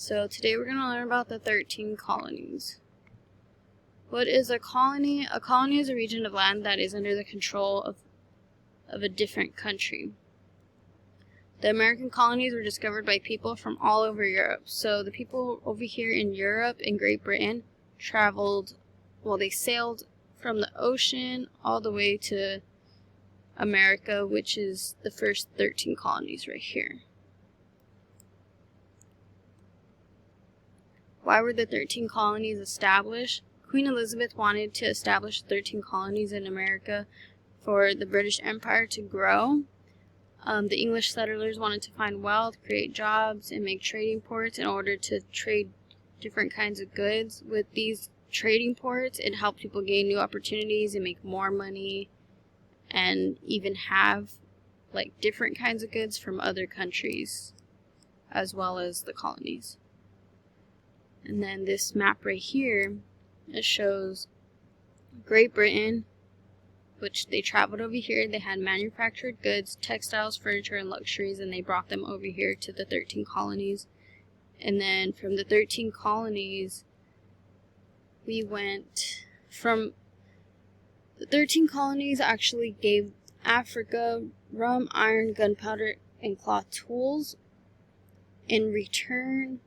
So today we're going to learn about the 13 colonies. What is a colony? A colony is a region of land that is under the control of a different country. The American colonies were discovered by people from all over Europe. So the people over here in Europe and Great Britain they sailed from the ocean all the way to America, which is the first 13 colonies right here. Why were the 13 colonies established? Queen Elizabeth wanted to establish 13 colonies in America for the British Empire to grow. The English settlers wanted to find wealth, create jobs, and make trading ports in order to trade different kinds of goods. With these trading ports, it helped people gain new opportunities and make more money, and even have different kinds of goods from other countries, as well as the colonies. And then this map right here, it shows Great Britain, which they traveled over here. They had manufactured goods, textiles, furniture, and luxuries, and they brought them over here to the 13 colonies. And then from the 13 colonies, we went from the 13 colonies actually gave Africa rum, iron, gunpowder, and cloth tools. In return,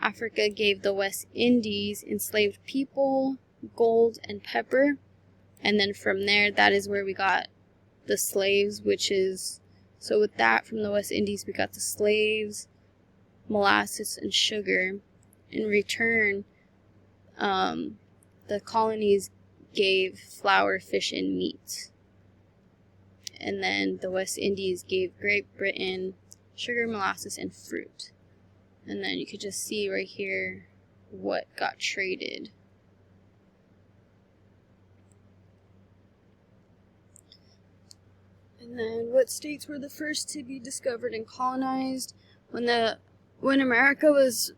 Africa gave the West Indies enslaved people, gold, and pepper. And then from there, that is where we got the slaves, so with that, from the West Indies, we got the slaves, molasses, and sugar. In return, the colonies gave flour, fish, and meat. And then the West Indies gave Great Britain sugar, molasses, and fruit. And then you could just see right here what got traded. And then what states were the first to be discovered and colonized? When America was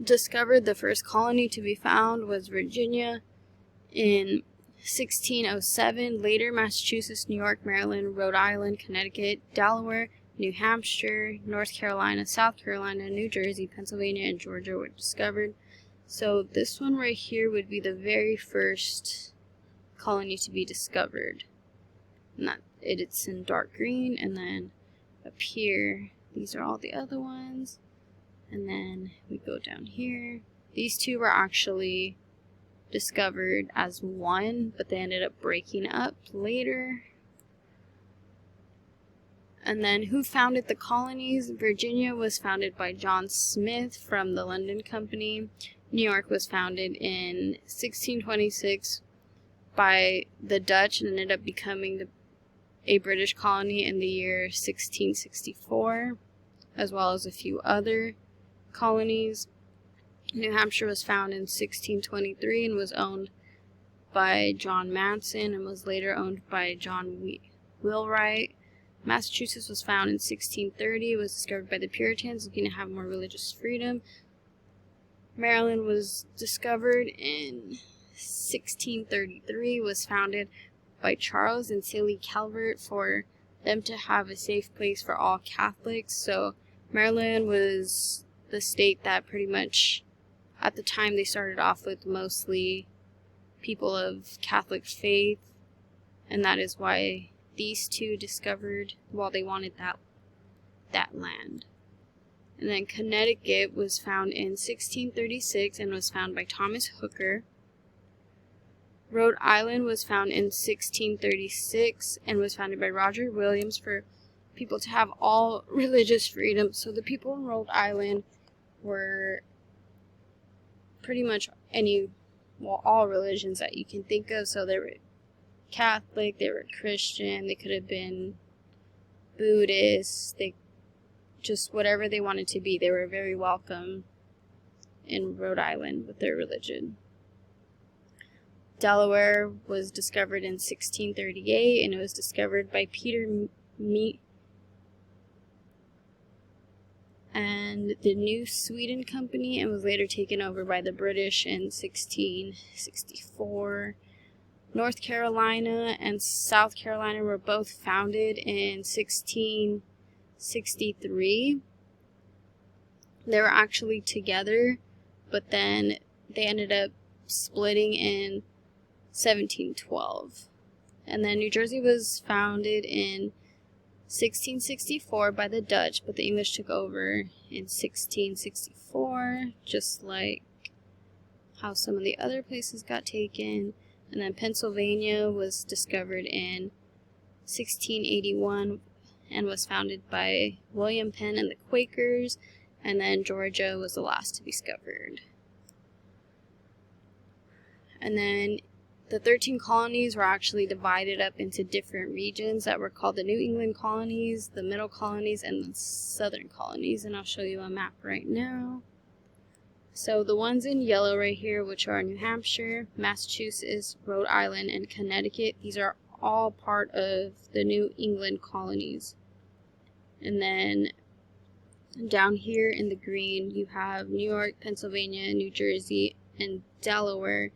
discovered, the first colony to be found was Virginia in 1607. Later, Massachusetts, New York, Maryland, Rhode Island, Connecticut, Delaware, New Hampshire, North Carolina, South Carolina, New Jersey, Pennsylvania, and Georgia were discovered. So this one right here would be the very first colony to be discovered. And it's in dark green, and then up here, these are all the other ones. And then we go down here. These two were actually discovered as one, but they ended up breaking up later. And then who founded the colonies? Virginia was founded by John Smith from the London Company. New York was founded in 1626 by the Dutch and ended up becoming a British colony in the year 1664, as well as a few other colonies. New Hampshire was founded in 1623 and was owned by John Manson and was later owned by John Wheelwright. Massachusetts was founded in 1630. It was discovered by the Puritans looking to have more religious freedom. Maryland was discovered in 1633. Was founded by Charles and Sally Calvert for them to have a safe place for all Catholics. So Maryland was the state that pretty much, at the time, they started off with mostly people of Catholic faith, and that is why these two discovered, they wanted that land. And then Connecticut was found in 1636 and was found by Thomas Hooker. Rhode Island was found in 1636 and was founded by Roger Williams for people to have all religious freedom. So the people in Rhode Island were pretty much all religions that you can think of. So they were Catholic, they were Christian, they could have been Buddhist, just whatever they wanted to be. They were very welcome in Rhode Island with their religion. Delaware was discovered in 1638, and it was discovered by Peter Mead and the New Sweden Company, and was later taken over by the British in 1664. North Carolina and South Carolina were both founded in 1663. They were actually together, but then they ended up splitting in 1712. And then New Jersey was founded in 1664 by the Dutch, but the English took over in 1664, just like how some of the other places got taken. And then Pennsylvania was discovered in 1681 and was founded by William Penn and the Quakers. And then Georgia was the last to be discovered. And then the 13 colonies were actually divided up into different regions that were called the New England colonies, the Middle colonies, and the Southern colonies. And I'll show you a map right now. So the ones in yellow right here, which are New Hampshire, Massachusetts, Rhode Island, and Connecticut, these are all part of the New England colonies. And then down here in the green, you have New York, Pennsylvania, New Jersey, and Delaware.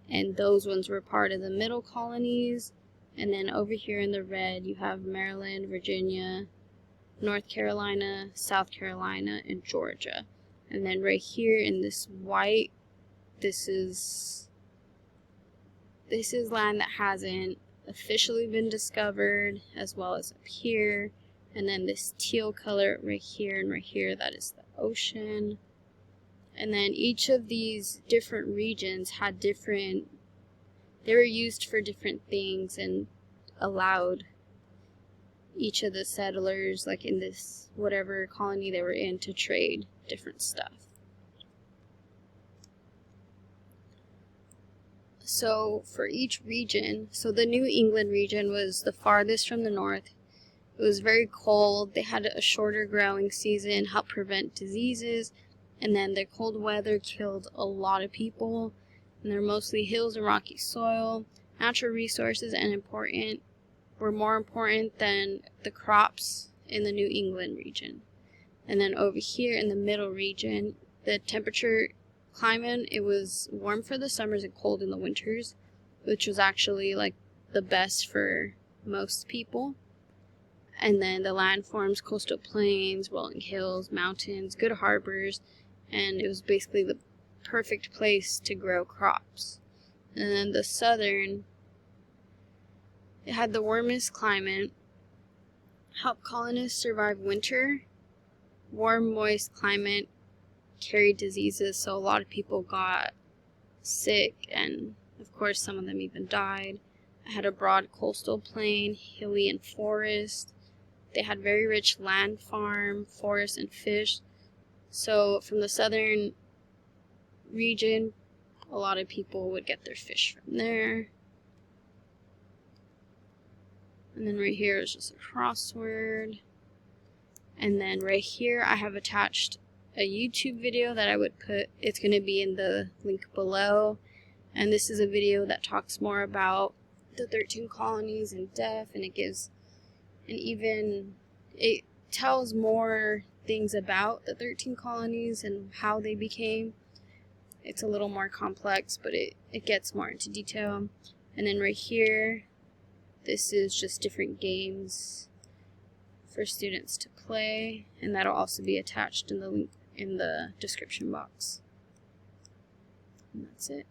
And those ones were part of the middle colonies. And then over here in the red, you have Maryland, Virginia, North Carolina, South Carolina, and Georgia. And then right here in this white, this is land that hasn't officially been discovered, as well as up here. And then this teal color right here and right here, that is the ocean. And then each of these different regions had they were used for different things and allowed each of the settlers, like in this whatever colony they were in, to trade different stuff. So for each region, so the New England region was the farthest from the north. It was very cold. They had a shorter growing season, helped prevent diseases, and then the cold weather killed a lot of people. And they're mostly hills and rocky soil. Natural resources were more important than the crops in the New England region. And then over here in the middle region, the climate, it was warm for the summers and cold in the winters, which was actually like the best for most people. And then the landforms, coastal plains, rolling hills, mountains, good harbors, and it was basically the perfect place to grow crops. And then the southern, it had the warmest climate, helped colonists survive winter. Warm, moist climate carried diseases, so a lot of people got sick, and of course some of them even died. It had a broad coastal plain, hilly and forest. They had very rich land, farm, forest, and fish. So from the southern region, a lot of people would get their fish from there. And then right here is just a crossword. And then right here I have attached a YouTube video that I would put, it's going to be in the link below. And this is a video that talks more about the 13 colonies in depth, and it tells more things about the 13 colonies and how they became. It's a little more complex, but it gets more into detail. And then right here, this is just different games for students to play, and that'll also be attached in the link in the description box. And that's it.